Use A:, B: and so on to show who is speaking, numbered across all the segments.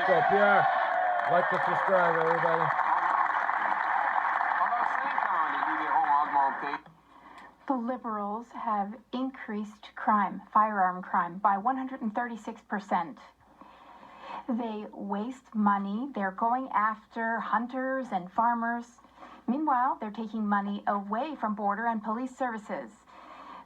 A: Let's go, Pierre. Like to subscribe, everybody.
B: The Liberals have increased crime, firearm crime, by 136%. They waste money. They're going after hunters and farmers. Meanwhile, they're taking money away from border and police services.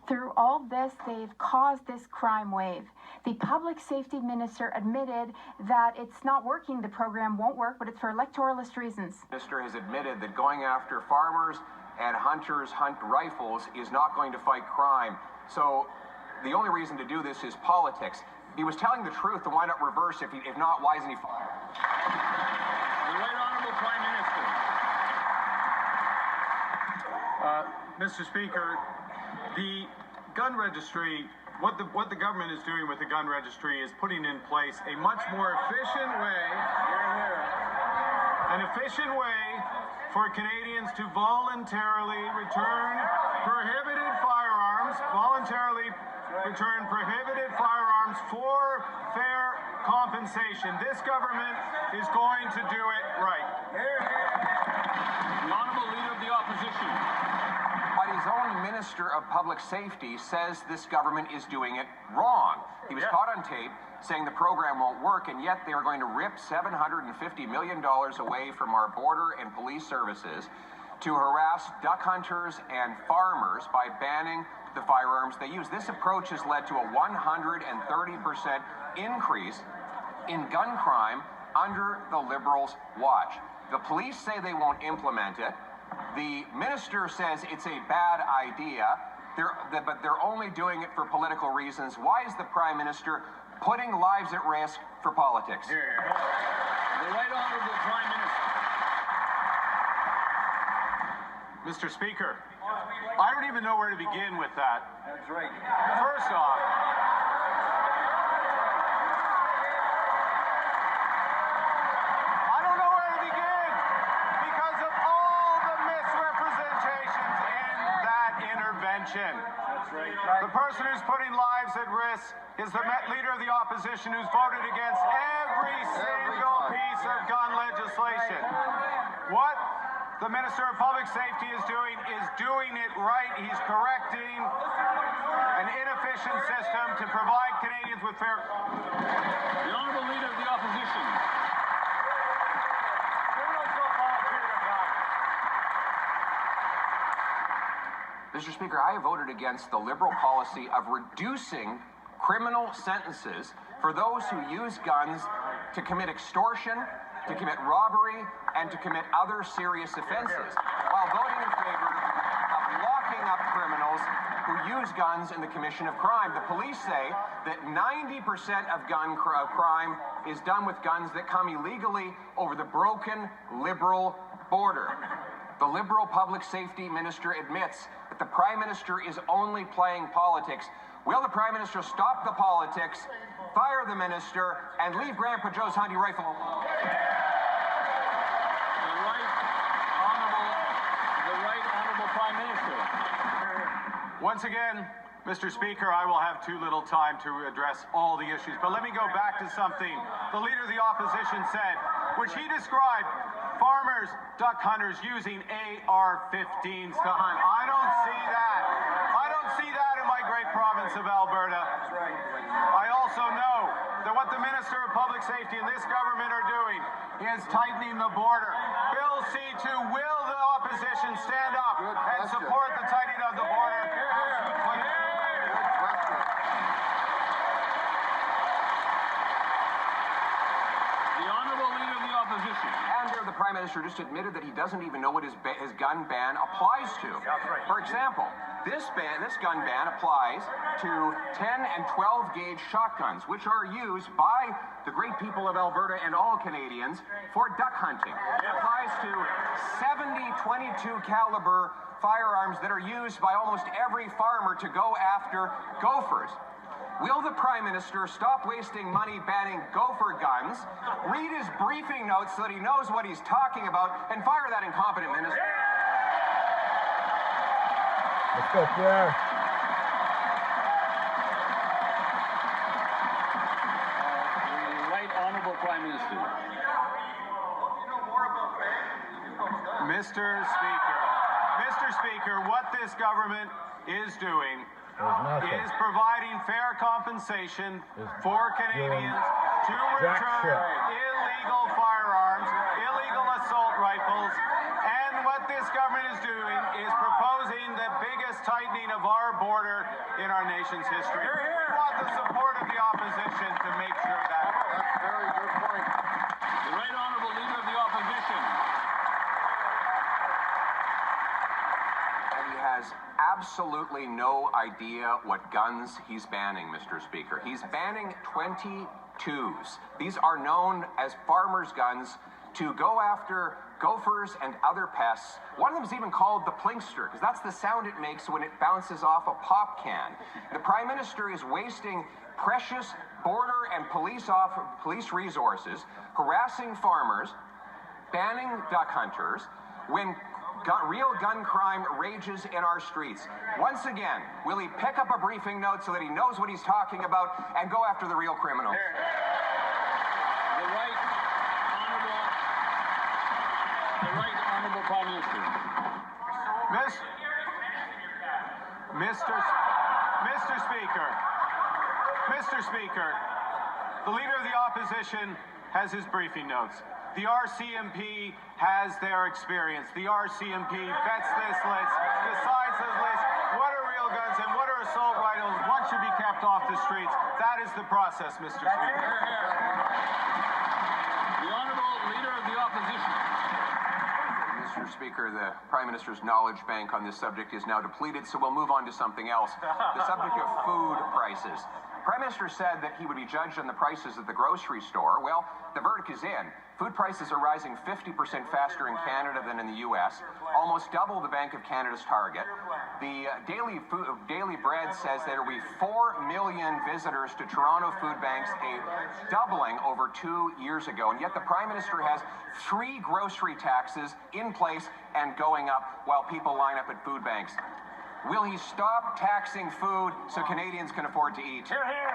B: Through all this, they've caused this crime wave. The public safety minister admitted that it's not working, the program won't work, but it's for electoralist reasons.
C: The minister has admitted that going after farmers and hunters hunt rifles is not going to fight crime. So the only reason to do this is politics. He was telling the truth, and why not reverse? If not, why isn't he fired?
D: The Right Honourable Prime Minister. Mr. Speaker, the gun registry, what the government is doing with the gun registry is putting in place a much more efficient way for Canadians to voluntarily return prohibited firearms, for fair compensation. This government is going to do it right.
E: The Honourable Leader of the Opposition.
C: But his own Minister of Public Safety says this government is doing it wrong. He was caught on tape saying the program won't work, and yet they are going to rip $750 million away from our border and police services to harass duck hunters and farmers by banning the firearms they use. This approach has led to a 130% increase in gun crime under the Liberals' watch. The police say they won't implement it. The minister says it's a bad idea, but they're only doing it for political reasons. Why is the Prime Minister putting lives at risk for politics?
E: The Right Honourable Prime Minister.
D: Mr. Speaker, I don't even know where to begin with that.
E: That's right.
D: First off, I don't know where to begin because of all the misrepresentations in that intervention.
E: That's right.
D: The person who's putting lives at risk is the Leader of the Opposition who's voted against every single piece of gun legislation. What the Minister of Public Safety is doing it right. He's correcting an inefficient system to provide Canadians with fair...
E: The Honourable Leader of the Opposition.
C: Mr. Speaker, I have voted against the Liberal policy of reducing criminal sentences for those who use guns to commit extortion, to commit robbery, and to commit other serious offenses, while voting in favor of locking up criminals who use guns in the commission of crime. The police say that 90% of crime is done with guns that come illegally over the broken Liberal border. The Liberal public safety minister admits that the Prime Minister is only playing politics. Will the Prime Minister stop the politics, fire the minister, and leave Grandpa Joe's hunting rifle alone?
E: The Right Honourable Prime Minister.
D: Once again, Mr. Speaker, I will have too little time to address all the issues, but let me go back to something the Leader of the Opposition said, which he described farmers, duck hunters using AR-15s to hunt. I don't see that. I don't see that in my great province of Alberta. I also know that what the Minister of Public Safety and this government are doing is tightening the border. Bill C2, will the opposition stand up and support the tightening of the border?
E: The Honourable Leader of the Opposition.
C: And there, the Prime Minister just admitted that he doesn't even know what his gun ban applies to. For example, this gun ban applies to 10 and 12 gauge shotguns, which are used by the great people of Alberta and all Canadians for duck hunting. It applies to 70 22 caliber firearms that are used by almost every farmer to go after gophers. Will the Prime Minister stop wasting money banning gopher guns, read his briefing notes so that he knows what he's talking about, and fire that incompetent minister?
A: Let's go, Pierre.
E: The Right Honourable Prime Prime Minister.
D: Mr. Speaker, what this government is doing
A: There's nothing.
D: is providing fair compensation for Canadians to
A: jack
D: return
A: shit.
D: illegal firearms, illegal assault rifles, and what this government is doing is proposing the biggest tightening of our border in our nation's history. We want the support of the opposition to make sure that.
A: That's a very good point.
E: The Right Honourable Leader of the Opposition.
C: And he has absolutely no idea what guns he's banning, Mr. Speaker. He's banning 22s. These are known as farmers' guns to go after gophers and other pests. One of them is even called the plinkster, because that's the sound it makes when it bounces off a pop can. The Prime Minister is wasting precious border and police resources, harassing farmers, banning duck hunters, when real gun crime rages in our streets. Once again, will he pick up a briefing note so that he knows what he's talking about and go after the real criminals?
E: The Right Honourable Prime Minister.
D: Mr. Speaker, the Leader of the Opposition has his briefing notes. The RCMP has their experience. The RCMP vets this list, decides this list, what are real guns and what are assault rifles, what should be kept off the streets. That is the process, Mr. Speaker.
E: The Honourable Leader of the Opposition.
C: Mr. Speaker, the Prime Minister's knowledge bank on this subject is now depleted, so we'll move on to something else. The subject of food prices. The Prime Minister said that he would be judged on the prices at the grocery store. Well, the verdict is in. Food prices are rising 50% faster in Canada than in the U.S., almost double the Bank of Canada's target. The Daily Bread says there will be 4 million visitors to Toronto food banks, a doubling over 2 years ago. And yet the Prime Minister has 3 grocery taxes in place and going up while people line up at food banks. Will he stop taxing food so Canadians can afford to eat?
E: Hear, hear.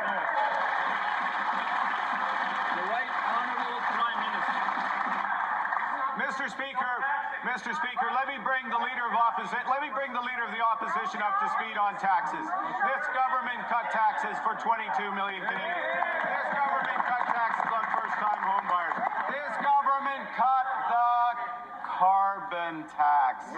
E: The Right Honourable Prime Minister.
D: Mr. Speaker, let me bring the Leader of the Opposition up to speed on taxes. This government cut taxes for 22 million Canadians. This government cut taxes on first-time home buyers. This government cut the carbon tax.